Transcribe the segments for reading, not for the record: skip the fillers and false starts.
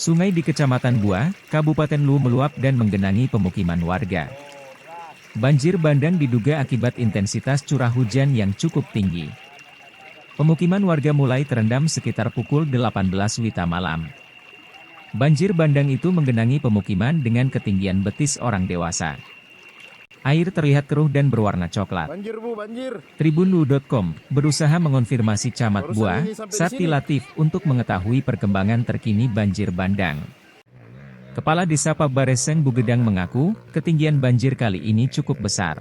Sungai di Kecamatan Buah, Kabupaten Luwu meluap dan menggenangi pemukiman warga. Banjir bandang diduga akibat intensitas curah hujan yang cukup tinggi. Pemukiman warga mulai terendam sekitar pukul 18 WITA malam. Banjir bandang itu menggenangi pemukiman dengan ketinggian betis orang dewasa. Air terlihat keruh dan berwarna coklat. Banjir bu, banjir. Tribunlu.com berusaha mengonfirmasi Camat Buah, Sati Latif untuk mengetahui perkembangan terkini banjir bandang. Kepala Desa Pabbareseng Bugedang mengaku, ketinggian banjir kali ini cukup besar.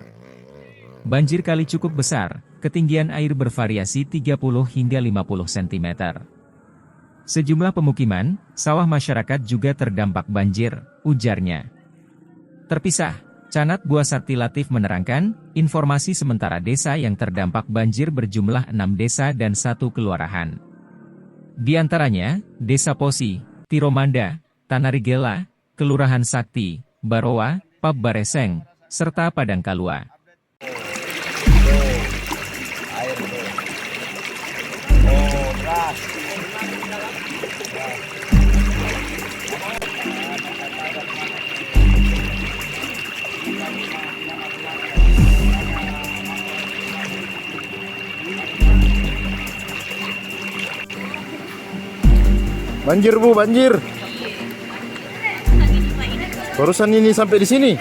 Banjir kali cukup besar, ketinggian air bervariasi 30 hingga 50 cm. Sejumlah pemukiman, sawah masyarakat juga terdampak banjir, ujarnya. Terpisah, Camat Buah Sati Latif menerangkan, informasi sementara desa yang terdampak banjir berjumlah 6 desa dan 1 kelurahan. Di antaranya, Desa Posi, Tiromanda, Tanarigela, Kelurahan Sakti, Barowa, Pabbareseng, serta Padangkalua. Banjir bu, banjir. Barusan ini sampai di sini.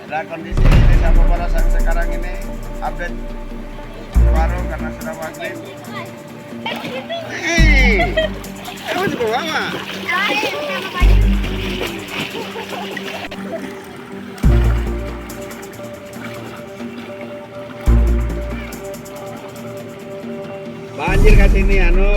Ada kondisi desa Pabbareseng sekarang ini update baru karena sudah maghrib. Masih bawa mah? Banjir ke sini anu.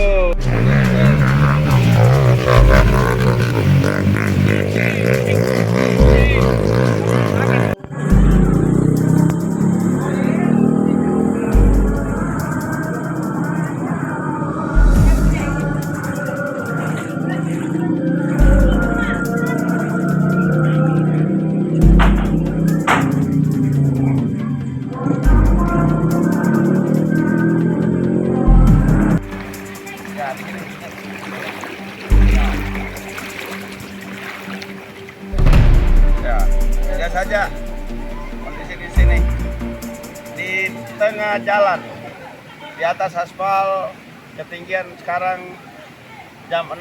Ya saja kondisi di sini di tengah jalan di atas aspal ketinggian sekarang jam 6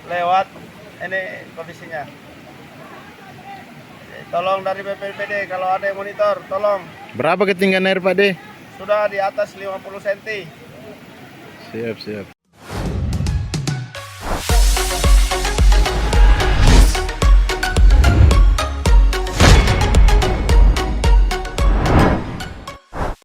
lewat ini kondisinya. Tolong dari BPBD kalau ada yang monitor tolong. Berapa ketinggian air Pak De? Sudah di atas 50 cm. Siap, siap.